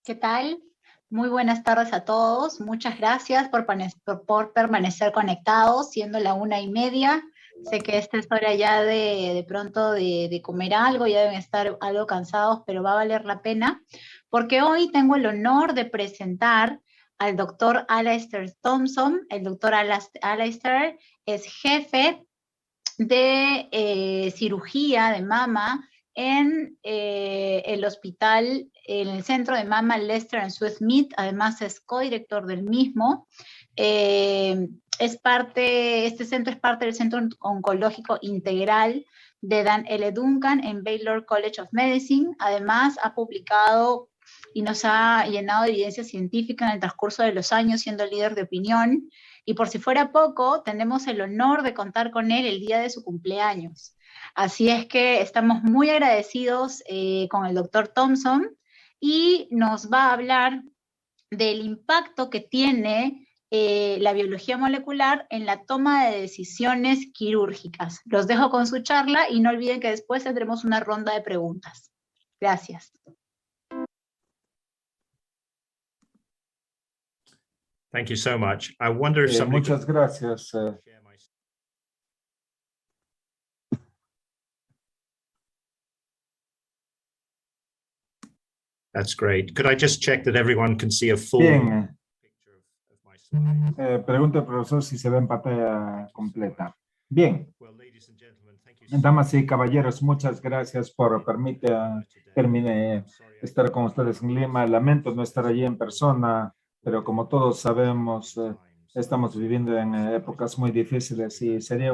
¿Qué tal? Muy buenas tardes a todos. Muchas gracias por permanecer conectados, siendo la 1:30. Sé que esta es hora ya de pronto de comer algo, ya deben estar algo cansados, pero va a valer la pena, porque hoy tengo el honor de presentar al doctor Alastair Thompson. El doctor Alastair es jefe de cirugía de mama en el hospital, en el centro de mama Leicester and Swiss Smith. Además es codirector del mismo. Este centro es parte del Centro Oncológico Integral de Dan L. Duncan en Baylor College of Medicine. Además ha publicado y nos ha llenado de evidencia científica en el transcurso de los años, siendo líder de opinión. Y por si fuera poco, tenemos el honor de contar con él el día de su cumpleaños. Así es que estamos muy agradecidos con el doctor Thompson, y nos va a hablar del impacto que tiene la biología molecular en la toma de decisiones quirúrgicas. Los dejo con su charla y no olviden que después tendremos una ronda de preguntas. Gracias. Thank you so much. I wonder if somebody muchas gracias. That's great. Could I just check that everyone can see a full Bien. picture of my slide? Pregunta al profesor si se ve en pantalla completa. Bien. Well, ladies and gentlemen, thank you so Damas y caballeros, muchas gracias por permitirme estar con ustedes en Lima. Lamento no estar allí en persona, pero como todos sabemos, estamos viviendo en épocas muy difíciles y sería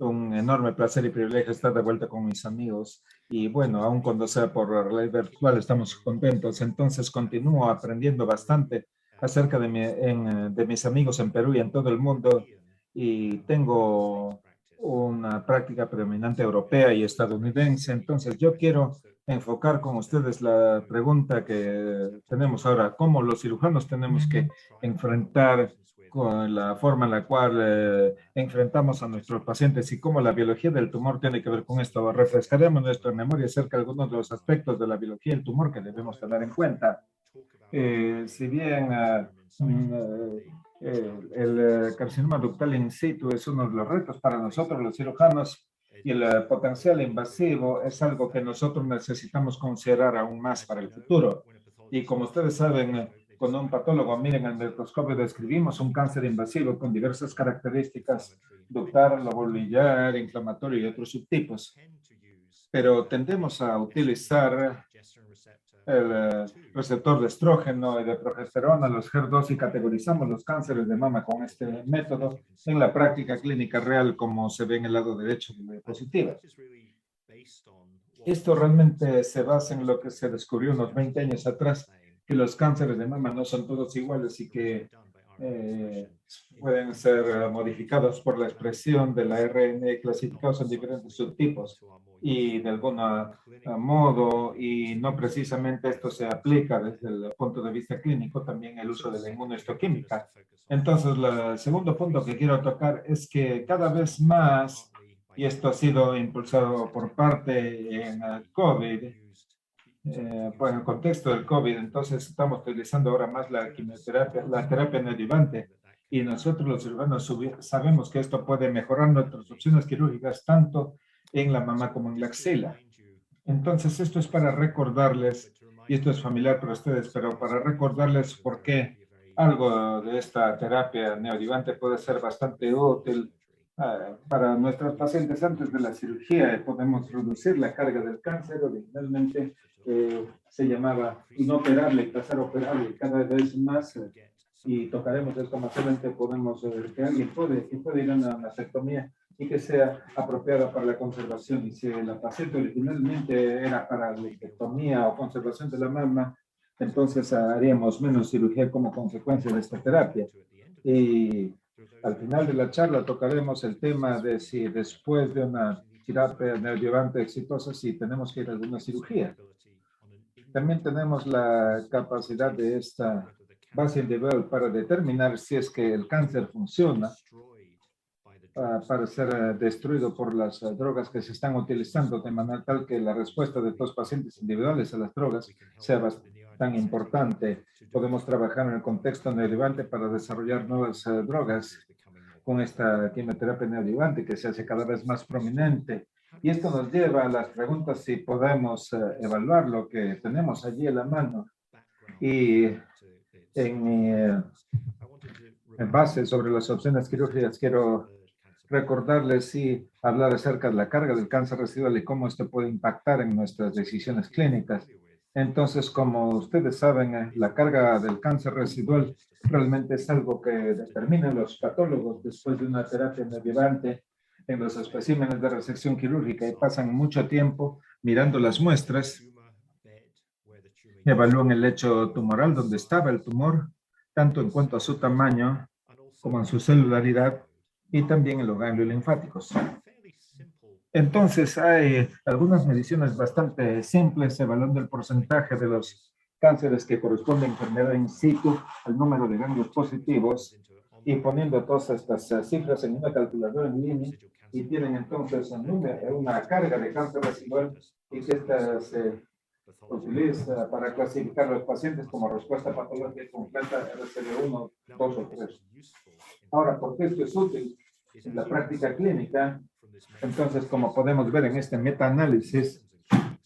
un enorme placer y privilegio estar de vuelta con mis amigos. Y bueno, aun cuando sea por realidad virtual, estamos contentos. Entonces continúo aprendiendo bastante acerca de mis amigos en Perú y en todo el mundo. Y tengo una práctica predominante europea y estadounidense. Entonces yo quiero enfocar con ustedes la pregunta que tenemos ahora: ¿cómo los cirujanos tenemos que enfrentar con la forma en la cual enfrentamos a nuestros pacientes y cómo la biología del tumor tiene que ver con esto? Refrescaremos nuestra memoria acerca de algunos de los aspectos de la biología del tumor que debemos tener en cuenta. Si bien el carcinoma ductal in situ es uno de los retos para nosotros los cirujanos, y el potencial invasivo es algo que nosotros necesitamos considerar aún más para el futuro. Y como ustedes saben, cuando un patólogo mira en el microscopio, describimos un cáncer invasivo con diversas características: ductal, lobular, inflamatorio y otros subtipos. Pero tendemos a utilizar el receptor de estrógeno y de progesterona, los HER2, y categorizamos los cánceres de mama con este método en la práctica clínica real, como se ve en el lado derecho de la diapositiva. Esto realmente se basa en lo que se descubrió unos 20 años atrás, que los cánceres de mama no son todos iguales y que pueden ser modificados por la expresión de la ARN clasificados en diferentes subtipos y de algún modo, y no precisamente esto se aplica desde el punto de vista clínico, también el uso de la inmunohistoquímica. Entonces, el segundo punto que quiero tocar es que cada vez más, y esto ha sido impulsado por parte en el COVID, pues en el contexto del COVID, entonces estamos utilizando ahora más la quimioterapia, la terapia neoadyuvante, y nosotros los cirujanos sabemos que esto puede mejorar nuestras opciones quirúrgicas tanto en la mama como en la axila. Entonces esto es para recordarles, y esto es familiar para ustedes, pero para recordarles por qué algo de esta terapia neoadyuvante puede ser bastante útil para nuestros pacientes antes de la cirugía. Podemos reducir la carga del cáncer. Originalmente se llamaba inoperable y pasar operable cada vez más, y tocaremos esto más adelante. Podemos ver que alguien puede ir a una mastectomía y que sea apropiada para la conservación. Y si la paciente originalmente era para lepectomía o conservación de la mama, entonces haríamos menos cirugía como consecuencia de esta terapia. Y al final de la charla tocaremos el tema de si después de una terapia neoadyuvante exitosa, si tenemos que ir a alguna cirugía. También tenemos la capacidad de esta base individual para determinar si es que el cáncer funciona para ser destruido por las drogas que se están utilizando, de manera tal que la respuesta de estos pacientes individuales a las drogas sea tan importante. Podemos trabajar en el contexto neoadyuvante para desarrollar nuevas drogas con esta quimioterapia neoadyuvante que se hace cada vez más prominente. Y esto nos lleva a las preguntas si podemos evaluar lo que tenemos allí en la mano. Y en base sobre las opciones quirúrgicas, quiero recordarles y hablar acerca de la carga del cáncer residual y cómo esto puede impactar en nuestras decisiones clínicas. Entonces, como ustedes saben, la carga del cáncer residual realmente es algo que determinan los patólogos después de una terapia neoadyuvante en los especímenes de resección quirúrgica y pasan mucho tiempo mirando las muestras, evalúan el lecho tumoral donde estaba el tumor, tanto en cuanto a su tamaño como en su celularidad y también en los ganglios linfáticos. Entonces, hay algunas mediciones bastante simples evaluando el porcentaje de los cánceres que corresponden a enfermedad in situ, el número de ganglios positivos, y poniendo todas estas cifras en una calculadora en línea, y tienen entonces una carga de cáncer residual y que esta se utiliza para clasificar a los pacientes como respuesta patológica completa RCD1, 2 o 3. Ahora, ¿por qué esto es útil en la práctica clínica? Entonces, como podemos ver en este metaanálisis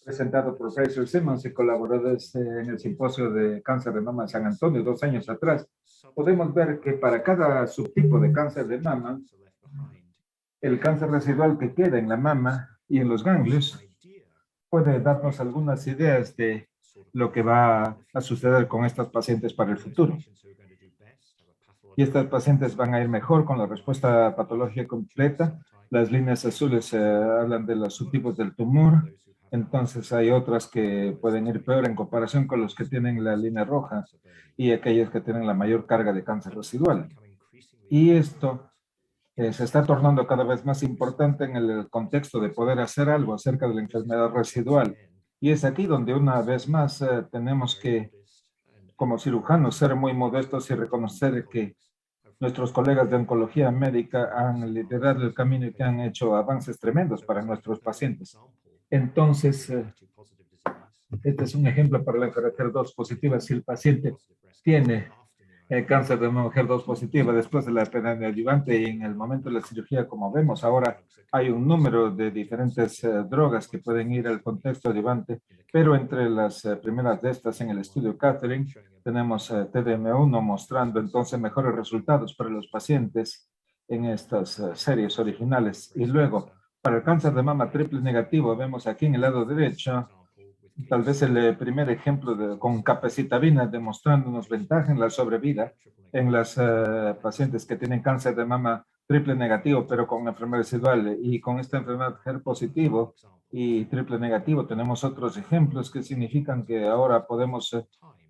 presentado por Fraser Simmons y colaboradores en el simposio de cáncer de mama de San Antonio 2 años atrás, podemos ver que para cada subtipo de cáncer de mama, el cáncer residual que queda en la mama y en los ganglios puede darnos algunas ideas de lo que va a suceder con estas pacientes para el futuro. Y estas pacientes van a ir mejor con la respuesta patológica completa. Las líneas azules hablan de los subtipos del tumor. Entonces hay otras que pueden ir peor en comparación con los que tienen la línea roja y aquellas que tienen la mayor carga de cáncer residual. Y esto se está tornando cada vez más importante en el contexto de poder hacer algo acerca de la enfermedad residual. Y es aquí donde una vez más tenemos que, como cirujanos, ser muy modestos y reconocer que nuestros colegas de oncología médica han liderado el camino y que han hecho avances tremendos para nuestros pacientes. Entonces, este es un ejemplo para la HER2 positiva. Si el paciente tiene cáncer de mama HER2 positiva después de la terapia neoadyuvante y en el momento de la cirugía, como vemos ahora, hay un número de diferentes drogas que pueden ir al contexto adyuvante, pero entre las primeras de estas en el estudio Catherine tenemos TDM1 mostrando entonces mejores resultados para los pacientes en estas series originales. Y luego, para el cáncer de mama triple negativo, vemos aquí en el lado derecho tal vez el primer ejemplo con capecitabina demostrándonos ventaja en la sobrevida en las pacientes que tienen cáncer de mama triple negativo, pero con enfermedad residual. Y con esta enfermedad HER positivo y triple negativo tenemos otros ejemplos que significan que ahora podemos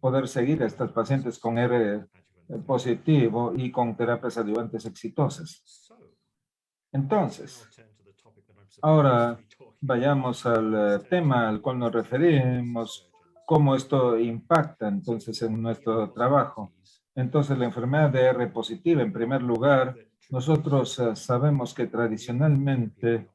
poder seguir a estas pacientes con R positivo y con terapias adyuvantes exitosas. Entonces, ahora vayamos al tema al cual nos referimos, cómo esto impacta entonces en nuestro trabajo. Entonces, la enfermedad de R positiva, en primer lugar, nosotros sabemos que tradicionalmente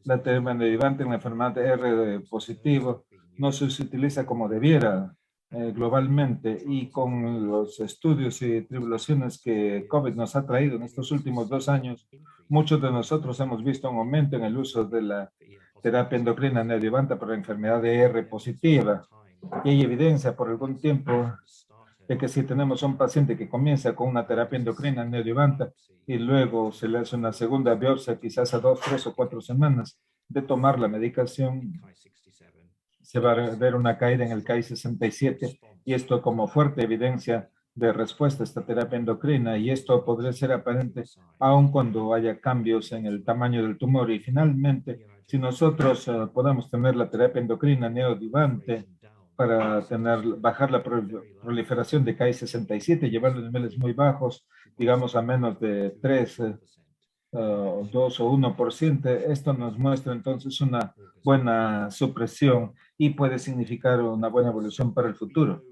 la terapia neoadyuvante en la enfermedad de R positivo no se utiliza como debiera globalmente, y con los estudios y tribulaciones que COVID nos ha traído en estos últimos 2 años, muchos de nosotros hemos visto un aumento en el uso de la terapia endocrina neoadyuvante para la enfermedad de R positiva. Y hay evidencia por algún tiempo de que si tenemos un paciente que comienza con una terapia endocrina neoadyuvante y luego se le hace una segunda biopsia, quizás a 2, 3 o 4 semanas de tomar la medicación, se va a ver una caída en el Ki-67, y esto como fuerte evidencia de respuesta a esta terapia endocrina, y esto podría ser aparente aun cuando haya cambios en el tamaño del tumor. Y finalmente, si nosotros podemos tener la terapia endocrina neoadyuvante para bajar la proliferación de Ki-67, llevar los niveles muy bajos, digamos a menos de 3, 2 o 1%, esto nos muestra entonces una buena supresión y puede significar una buena evolución para el futuro.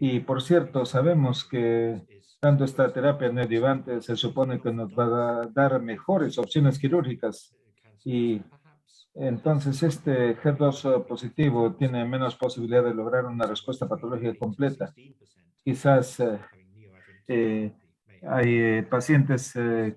Y por cierto, sabemos que dando esta terapia neoadyuvante se supone que nos va a dar mejores opciones quirúrgicas, y Entonces, este HER2 positivo tiene menos posibilidad de lograr una respuesta patológica completa. Quizás hay pacientes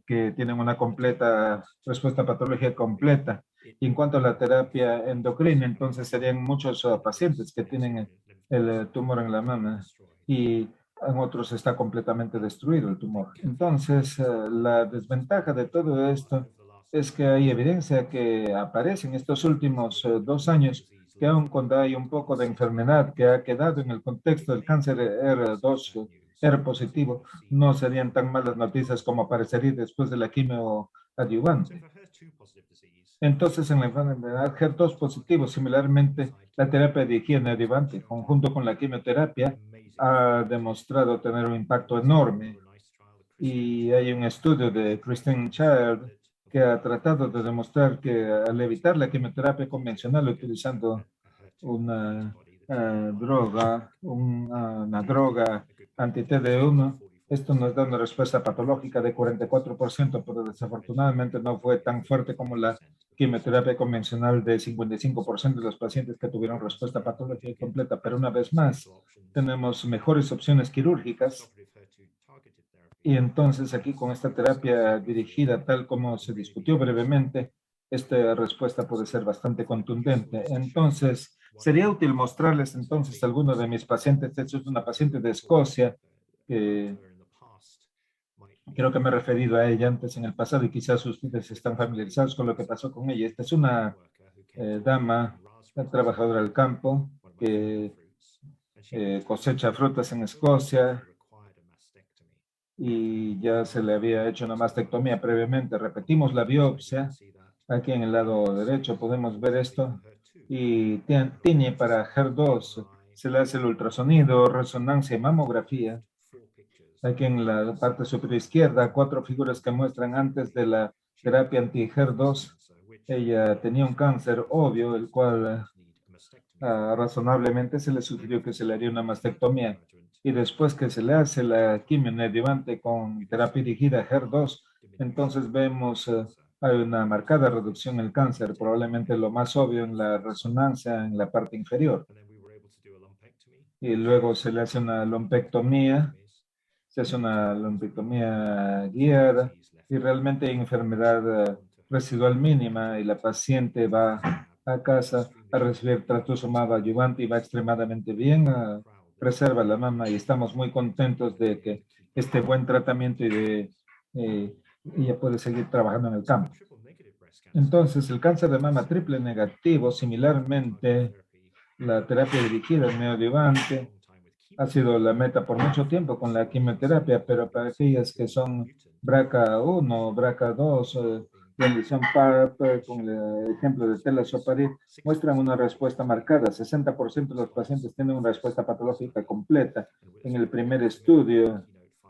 que tienen una completa respuesta patológica completa. Y en cuanto a la terapia endocrina, entonces serían muchos pacientes que tienen el tumor en la mama y en otros está completamente destruido el tumor. Entonces, la desventaja de todo esto es que hay evidencia que aparece en estos últimos 2 años que aun cuando hay un poco de enfermedad que ha quedado en el contexto del cáncer R2, R positivo, no serían tan malas noticias como aparecería después de la quimio adyuvante. Entonces, en la enfermedad HER2 positivo, similarmente, la terapia de higiene adyuvante, conjunto con la quimioterapia, ha demostrado tener un impacto enorme. Y hay un estudio de Christine Child que ha tratado de demostrar que al evitar la quimioterapia convencional utilizando una droga anti-TD1, esto nos da una respuesta patológica de 44%, pero desafortunadamente no fue tan fuerte como la quimioterapia convencional de 55% de los pacientes que tuvieron respuesta patológica completa. Pero una vez más, tenemos mejores opciones quirúrgicas. Y entonces aquí con esta terapia dirigida, tal como se discutió brevemente, esta respuesta puede ser bastante contundente. Entonces, sería útil mostrarles entonces a alguno de mis pacientes. Esta es una paciente de Escocia que creo que me he referido a ella antes en el pasado y quizás ustedes están familiarizados con lo que pasó con ella. Esta es una dama, una trabajadora del campo que cosecha frutas en Escocia y ya se le había hecho una mastectomía previamente. Repetimos la biopsia. Aquí en el lado derecho podemos ver esto. Y tiene para HER2, se le hace el ultrasonido, resonancia y mamografía. Aquí en la parte superior izquierda, 4 figuras que muestran antes de la terapia anti-HER2. Ella tenía un cáncer obvio, el cual razonablemente se le sugirió que se le haría una mastectomía. Y después que se le hace la quimio neoadyuvante con terapia dirigida HER2, entonces vemos hay una marcada reducción en el cáncer, probablemente lo más obvio en la resonancia en la parte inferior. Y luego se le hace una lumpectomía, se hace una lumpectomía guiada y realmente hay enfermedad residual mínima y la paciente va a casa a recibir trastuzumab adyuvante y va extremadamente bien, preserva la mama y estamos muy contentos de que este buen tratamiento y ella puede seguir trabajando en el campo. Entonces, el cáncer de mama triple negativo, similarmente, la terapia dirigida neoadyuvante ha sido la meta por mucho tiempo con la quimioterapia, pero para aquellas que son BRCA1, BRCA2, donde son PARP, con el ejemplo de telazoparid, muestran una respuesta marcada. 60% de los pacientes tienen una respuesta patológica completa en el primer estudio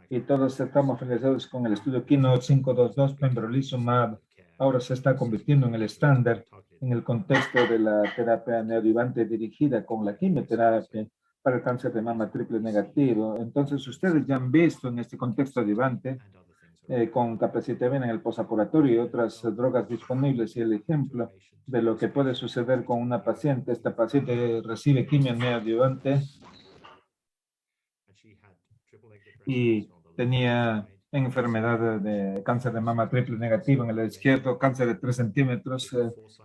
y todos estamos familiarizados con el estudio Keynote 522, pembrolizumab. Ahora se está convirtiendo en el estándar en el contexto de la terapia neoadyuvante dirigida con la quimioterapia para el cáncer de mama triple negativo. Entonces, ustedes ya han visto en este contexto adyuvante con capecitabina en el posaporatorio y otras drogas disponibles y el ejemplo de lo que puede suceder con una paciente. Esta paciente recibe quimio neoadyuvante y tenía enfermedad de cáncer de mama triple negativo en el izquierdo, cáncer de 3 centímetros,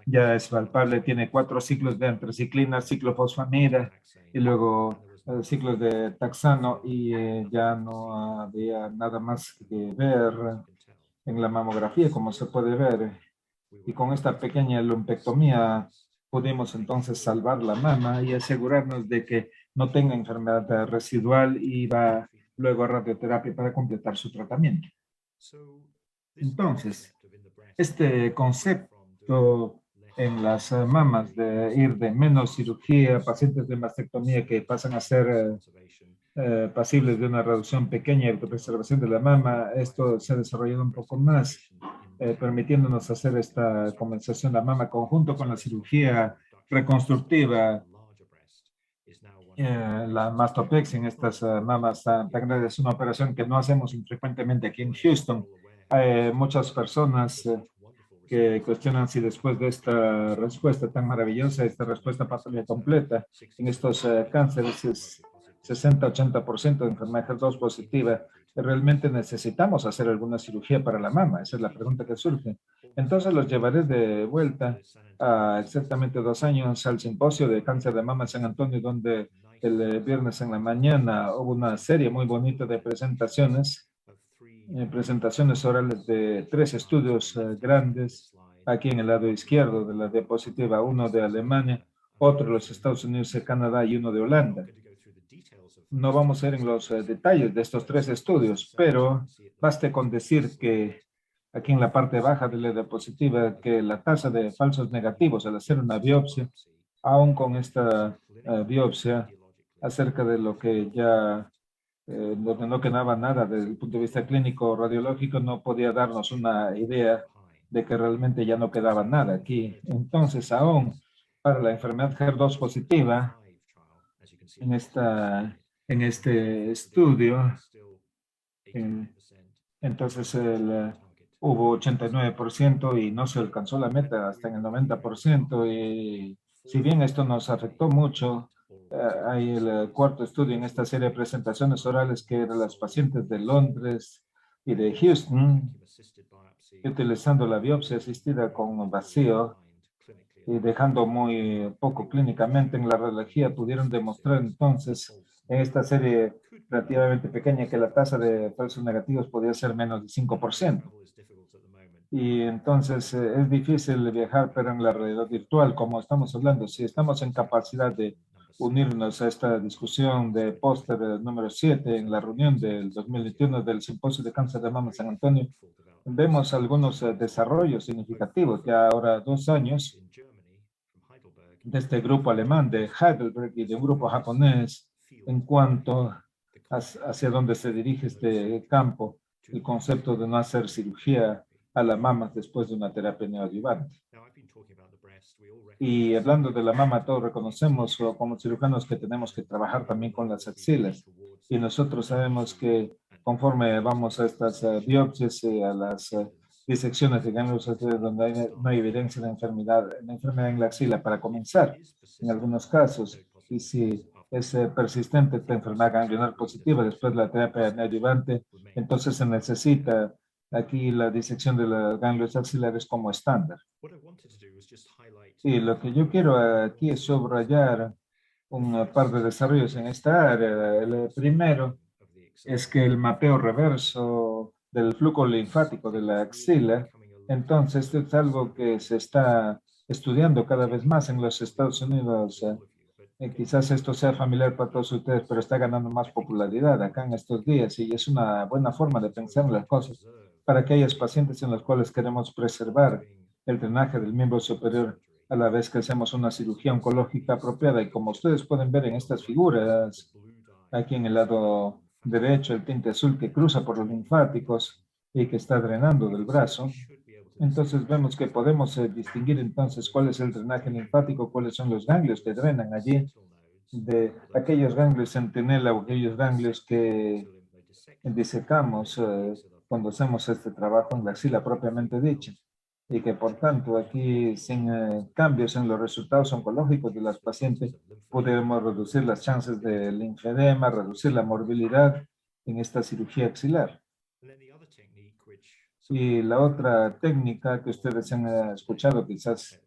ya es palpable, tiene 4 ciclos de antraciclina, ciclofosfamida y luego ciclos de taxano y ya no había nada más que ver en la mamografía, como se puede ver. Y con esta pequeña lumpectomía pudimos entonces salvar la mama y asegurarnos de que no tenga enfermedad residual y va luego a radioterapia para completar su tratamiento. Entonces, este concepto en las mamas de ir de menos cirugía, pacientes de mastectomía que pasan a ser pasibles de una reducción pequeña de preservación de la mama, esto se ha desarrollado un poco más, permitiéndonos hacer esta compensación de la mama conjunto con la cirugía reconstructiva. La mastopexia en estas mamas tan grandes es una operación que no hacemos infrecuentemente aquí en Houston. Muchas personas que cuestionan si después de esta respuesta tan maravillosa, esta respuesta patológica completa en estos cánceres es 60-80% de enfermedad HER2 positiva, realmente necesitamos hacer alguna cirugía para la mama. Esa es la pregunta que surge. Entonces los llevaré de vuelta a exactamente 2 años al simposio de cáncer de mama en San Antonio, donde el viernes en la mañana hubo una serie muy bonita de presentaciones orales de 3 estudios grandes, aquí en el lado izquierdo de la diapositiva, uno de Alemania, otro de los Estados Unidos y Canadá y uno de Holanda. No vamos a ir en los detalles de estos 3 estudios, pero baste con decir que aquí en la parte baja de la diapositiva, que la tasa de falsos negativos al hacer una biopsia, aún con esta biopsia, acerca de lo que ya donde no quedaba nada desde el punto de vista clínico o radiológico, no podía darnos una idea de que realmente ya no quedaba nada aquí. Entonces, aún para la enfermedad HER2 positiva, en este estudio, entonces hubo 89% y no se alcanzó la meta hasta en el 90%. Y si bien esto nos afectó mucho, hay el cuarto estudio en esta serie de presentaciones orales que eran las pacientes de Londres y de Houston, utilizando la biopsia asistida con vacío y dejando muy poco clínicamente en la radiología, pudieron demostrar entonces en esta serie relativamente pequeña que la tasa de falsos negativos podía ser menos de 5%. Y entonces es difícil viajar, pero en la realidad virtual, como estamos hablando, si estamos en capacidad de unirnos a esta discusión de póster número 7 en la reunión del 2021 del Simposio de Cáncer de Mama San Antonio, vemos algunos desarrollos significativos. Ya ahora 2 años de este grupo alemán de Heidelberg y de un grupo japonés en cuanto hacia dónde se dirige este campo, el concepto de no hacer cirugía a la mama después de una terapia neoadyuvante. Y hablando de la mama, todos reconocemos como cirujanos que tenemos que trabajar también con las axilas. Y nosotros sabemos que conforme vamos a estas biopsias y a las disecciones de ganglios donde no hay evidencia de enfermedad en la axila para comenzar, en algunos casos, y si es persistente esta enfermedad ganglionar positiva después de la terapia neoadyuvante, entonces se necesita aquí la disección de los ganglios axilares como estándar. Y lo que yo quiero aquí es subrayar un par de desarrollos en esta área. El primero es que el mapeo reverso del flujo linfático de la axila, entonces esto es algo que se está estudiando cada vez más en los Estados Unidos. Quizás esto sea familiar para todos ustedes, pero está ganando más popularidad acá en estos días y es una buena forma de pensar en las cosas para aquellos pacientes en los cuales queremos preservar el drenaje del miembro superior a la vez que hacemos una cirugía oncológica apropiada. Y como ustedes pueden ver en estas figuras, aquí en el lado derecho, el tinte azul que cruza por los linfáticos y que está drenando del brazo. Entonces vemos que podemos distinguir entonces cuál es el drenaje linfático, cuáles son los ganglios que drenan allí, de aquellos ganglios centinela o aquellos ganglios que disecamos cuando hacemos este trabajo en la axila propiamente dicha. Y que por tanto aquí sin cambios en los resultados oncológicos de las pacientes podemos reducir las chances de linfedema, reducir la morbilidad en esta cirugía axilar. Y la otra técnica que ustedes han escuchado quizás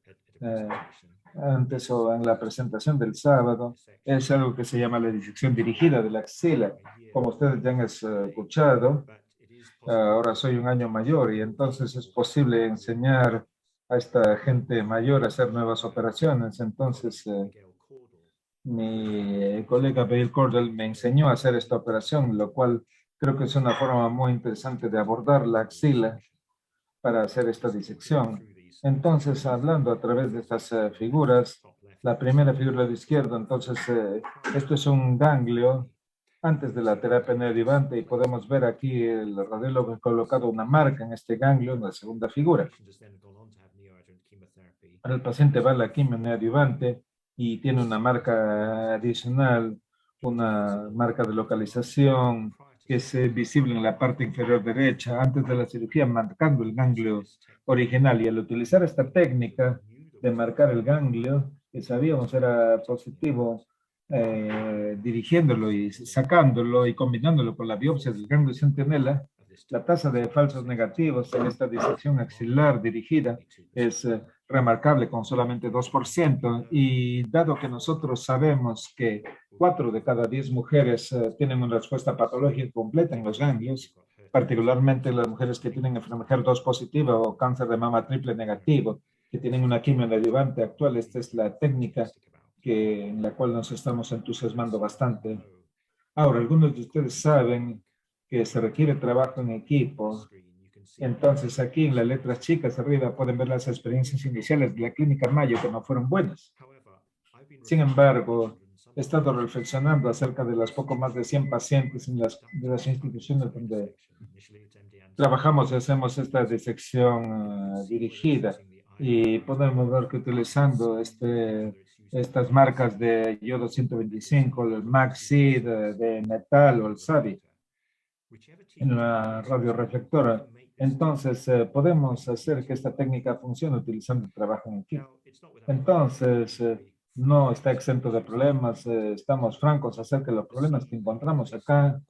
antes o en la presentación del sábado es algo que se llama la disección dirigida de la axila. Como ustedes ya han escuchado, ahora soy un año mayor y entonces es posible enseñar a esta gente mayor a hacer nuevas operaciones. Entonces, mi colega Bill Cordell me enseñó a hacer esta operación, lo cual creo que es una forma muy interesante de abordar la axila para hacer esta disección. Entonces, hablando a través de estas figuras, la primera figura de la izquierda, entonces, esto es un ganglio antes de la terapia neoadyuvante y podemos ver aquí el radiólogo ha colocado una marca en este ganglio en la segunda figura. Ahora el paciente va a la quimio neoadyuvante y tiene una marca adicional, una marca de localización que es visible en la parte inferior derecha antes de la cirugía, marcando el ganglio original. Y al utilizar esta técnica de marcar el ganglio, que sabíamos era positivo, dirigiéndolo y sacándolo y combinándolo con la biopsia del ganglio centinela, la tasa de falsos negativos en esta disección axilar dirigida es remarcable con solamente 2%. Y dado que nosotros sabemos que 4 de cada 10 mujeres tienen una respuesta patológica completa en los ganglios, particularmente las mujeres que tienen enfermedad HER2 positiva o cáncer de mama triple negativo, que tienen una quimioadjuvante actual, esta es la técnica en la cual nos estamos entusiasmando bastante. Ahora, algunos de ustedes saben que se requiere trabajo en equipo. Entonces, aquí en las letras chicas arriba pueden ver las experiencias iniciales de la Clínica Mayo que no fueron buenas. Sin embargo, he estado reflexionando acerca de las poco más de 100 pacientes de las instituciones donde trabajamos y hacemos esta disección dirigida. Y podemos ver que utilizando estas marcas de yodo 125, el MAXI de metal o el SAVI en la radioreflectora. Entonces, podemos hacer que esta técnica funcione utilizando el trabajo en equipo. Entonces, no está exento de problemas. Estamos francos acerca de los problemas que encontramos acá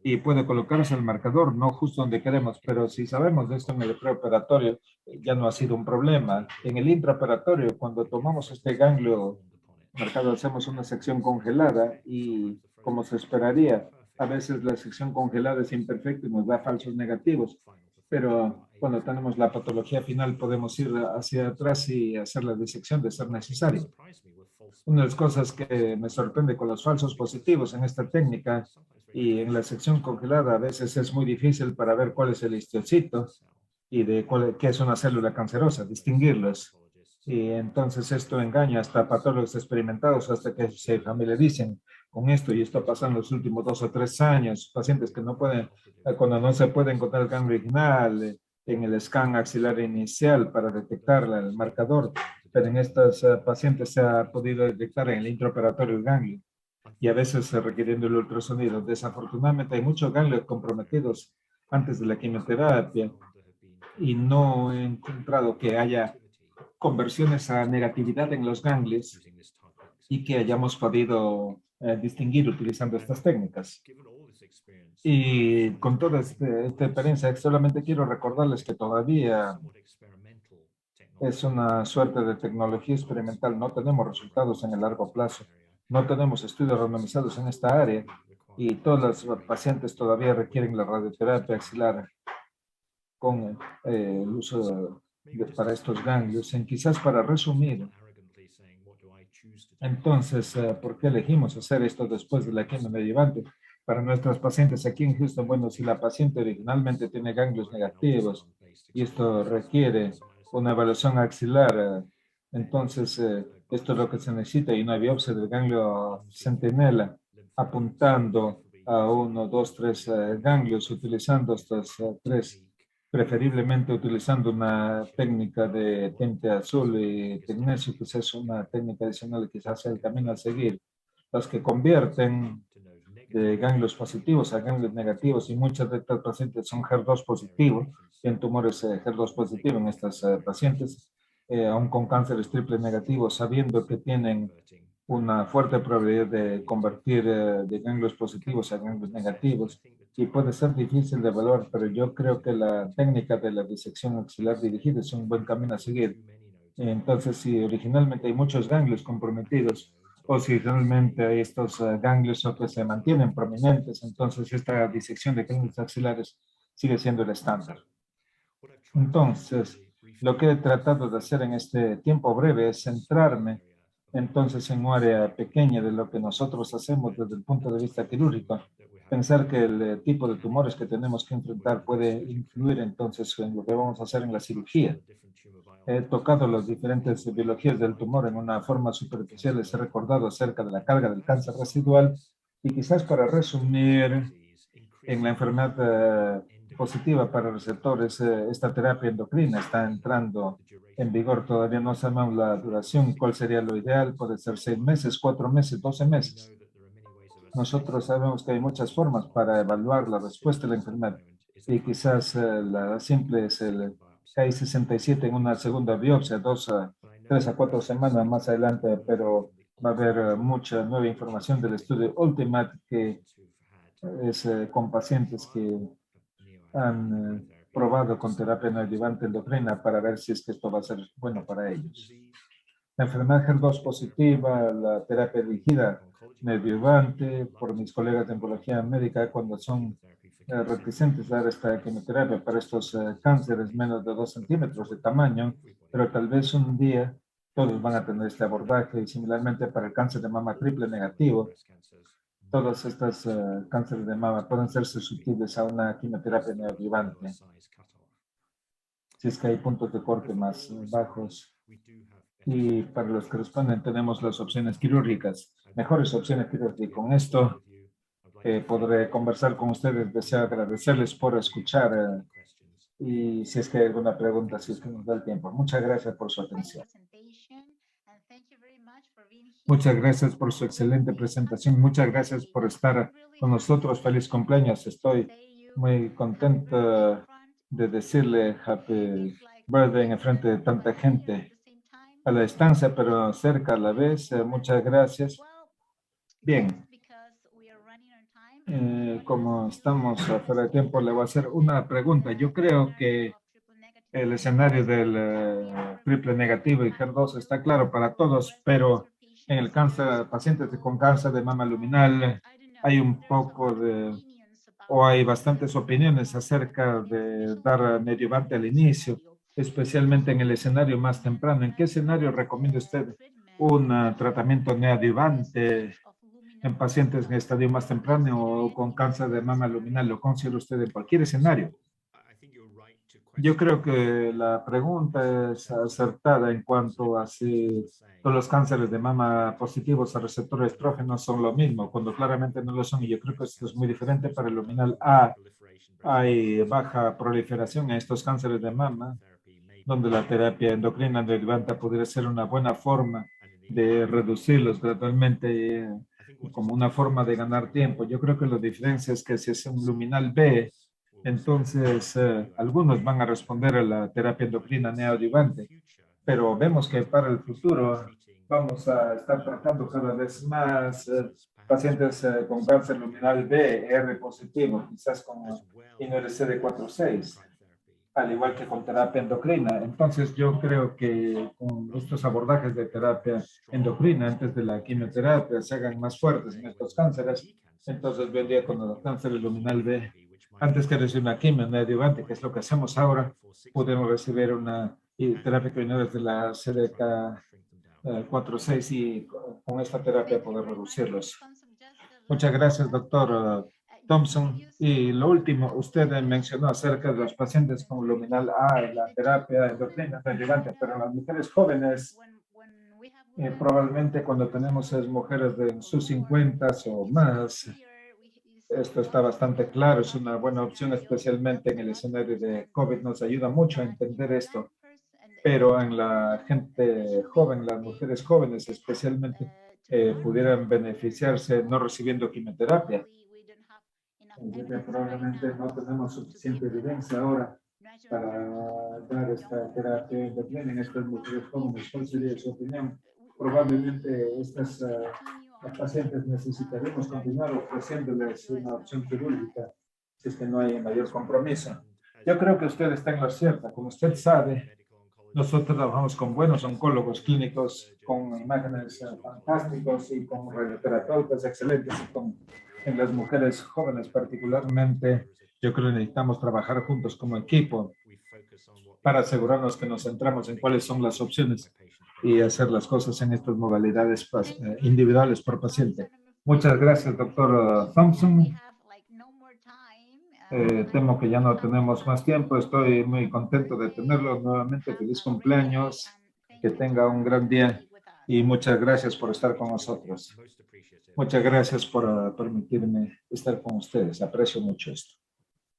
y puede colocarse el marcador, no justo donde queremos, pero si sabemos de esto en el preoperatorio, ya no ha sido un problema. En el intraoperatorio, cuando tomamos este ganglio marcado, hacemos una sección congelada y, como se esperaría, a veces la sección congelada es imperfecta y nos da falsos negativos, pero cuando tenemos la patología final podemos ir hacia atrás y hacer la disección de ser necesario. Una de las cosas que me sorprende con los falsos positivos en esta técnica y en la sección congelada a veces es muy difícil para ver cuál es el histocito y de qué es una célula cancerosa, distinguirlos. Y entonces esto engaña hasta patólogos experimentados hasta que se familiaricen con esto, y esto pasa en los últimos 2 o 3 años, pacientes que no pueden, cuando no se puede encontrar el ganglio original en el scan axilar inicial para detectar el marcador, pero en estos pacientes se ha podido detectar en el intraoperatorio el ganglio y a veces requiriendo el ultrasonido. Desafortunadamente hay muchos ganglios comprometidos antes de la quimioterapia y no he encontrado que haya conversiones a negatividad en los ganglios y que hayamos podido distinguir utilizando estas técnicas. Y con toda esta experiencia, solamente quiero recordarles que todavía es una suerte de tecnología experimental. No tenemos resultados en el largo plazo. No tenemos estudios randomizados en esta área y todos los pacientes todavía requieren la radioterapia axilar con el uso para estos ganglios. Quizás para resumir, entonces, ¿por qué elegimos hacer esto después de la quimioadjuvante? Para nuestros pacientes aquí en Houston, bueno, si la paciente originalmente tiene ganglios negativos y esto requiere una evaluación axilar, entonces esto es lo que se necesita y una biopsia del ganglio centinela apuntando a 1, 2, 3 ganglios utilizando estos 3, preferiblemente utilizando una técnica de tinte azul y tecnesio, que es una técnica adicional, quizás sea el camino a seguir. Las que convierten de ganglios positivos a ganglios negativos, y muchas de estas pacientes son HER2 positivos, tienen tumores HER2 positivos en estas pacientes, aún con cánceres triple negativos, sabiendo que tienen una fuerte probabilidad de convertir de ganglios positivos a ganglios negativos, y puede ser difícil de evaluar, pero yo creo que la técnica de la disección axilar dirigida es un buen camino a seguir. Entonces, si originalmente hay muchos ganglios comprometidos, o si realmente hay estos ganglios que se mantienen prominentes, entonces esta disección de ganglios axilares sigue siendo el estándar. Entonces, lo que he tratado de hacer en este tiempo breve es centrarme entonces en un área pequeña de lo que nosotros hacemos desde el punto de vista quirúrgico. Pensar que el tipo de tumores que tenemos que enfrentar puede influir entonces en lo que vamos a hacer en la cirugía. He tocado las diferentes biologías del tumor en una forma superficial, les he recordado acerca de la carga del cáncer residual, y quizás para resumir, en la enfermedad positiva para receptores, esta terapia endocrina está entrando en vigor. Todavía no sabemos la duración y cuál sería lo ideal. Puede ser 6 meses, 4 meses, 12 meses. Nosotros sabemos que hay muchas formas para evaluar la respuesta de la enfermedad y quizás la simple es el KI67 en una segunda biopsia, 3 a 4 semanas más adelante, pero va a haber mucha nueva información del estudio Ultimate que es con pacientes que han probado con terapia neoadyuvante endocrina para ver si es que esto va a ser bueno para ellos. La enfermedad HER2 positiva, la terapia dirigida neoadyuvante por mis colegas de oncología médica cuando son reticentes a dar esta quimioterapia para estos cánceres menos de 2 centímetros de tamaño, pero tal vez un día todos van a tener este abordaje y similarmente para el cáncer de mama triple negativo, todos estos cánceres de mama pueden ser susceptibles a una quimioterapia neoadyuvante. Si es que hay puntos de corte más bajos. Y para los que responden tenemos las opciones quirúrgicas, mejores opciones quirúrgicas. Con esto podré conversar con ustedes. Deseo agradecerles por escuchar y si es que hay alguna pregunta, si es que nos da el tiempo. Muchas gracias por su atención. Muchas gracias por su excelente presentación. Muchas gracias por estar con nosotros. Feliz cumpleaños. Estoy muy contenta de decirle Happy Birthday en frente de tanta gente a la distancia, pero cerca a la vez. Muchas gracias. Bien. Como estamos fuera de tiempo, le voy a hacer una pregunta. Yo creo que el escenario del triple negativo y HER2 está claro para todos, pero en el cáncer, pacientes con cáncer de mama luminal, hay un poco de, o hay bastantes opiniones acerca de dar neoadyuvante al inicio, especialmente en el escenario más temprano. ¿En qué escenario recomienda usted un tratamiento neoadyuvante en pacientes en estadio más temprano o con cáncer de mama luminal? ¿Lo considera usted en cualquier escenario? Yo creo que la pregunta es acertada en cuanto a si todos los cánceres de mama positivos a receptor estrógeno son lo mismo, cuando claramente no lo son. Y yo creo que esto es muy diferente para el luminal A. Hay baja proliferación en estos cánceres de mama, donde la terapia endocrina neoadyuvante podría ser una buena forma de reducirlos gradualmente como una forma de ganar tiempo. Yo creo que la diferencia es que si es un luminal B, entonces algunos van a responder a la terapia endocrina neoadyuvante, pero vemos que para el futuro vamos a estar tratando cada vez más pacientes con cáncer luminal B, R positivo, quizás con INRCD46, al igual que con terapia endocrina. Entonces yo creo que con estos abordajes de terapia endocrina antes de la quimioterapia se hagan más fuertes en estos cánceres. Entonces vendría con el cáncer luminal B. Antes que recibir una quimio neoadyuvante, que es lo que hacemos ahora, podemos recibir una terapia combinada desde la CDK4/6 y con esta terapia poder reducirlos. Muchas gracias, doctor Thompson. Y lo último, usted mencionó acerca de los pacientes con luminal A y la terapia endocrina neoadyuvante, pero las mujeres jóvenes, probablemente cuando tenemos mujeres de sus 50 o más, esto está bastante claro, es una buena opción, especialmente en el escenario de COVID, nos ayuda mucho a entender esto, pero en la gente joven, las mujeres jóvenes especialmente, pudieran beneficiarse no recibiendo quimioterapia. Probablemente no tenemos suficiente evidencia ahora para dar esta terapia endocrina en estas mujeres jóvenes. ¿Cuál sería su opinión? Probablemente estas pacientes necesitaremos continuar ofreciéndoles una opción quirúrgica si es que no hay mayor compromiso. Yo creo que usted está en lo cierto. Como usted sabe, nosotros trabajamos con buenos oncólogos clínicos, con imágenes fantásticos y con radioterapeutas excelentes. En las mujeres jóvenes particularmente, yo creo que necesitamos trabajar juntos como equipo para asegurarnos que nos centramos en cuáles son las opciones y hacer las cosas en estas modalidades individuales por paciente. Muchas gracias, doctor Thompson. Temo que ya no tenemos más tiempo. Estoy muy contento de tenerlo nuevamente. Feliz cumpleaños. Que tenga un gran día y muchas gracias por estar con nosotros. Muchas gracias por permitirme estar con ustedes. Aprecio mucho esto.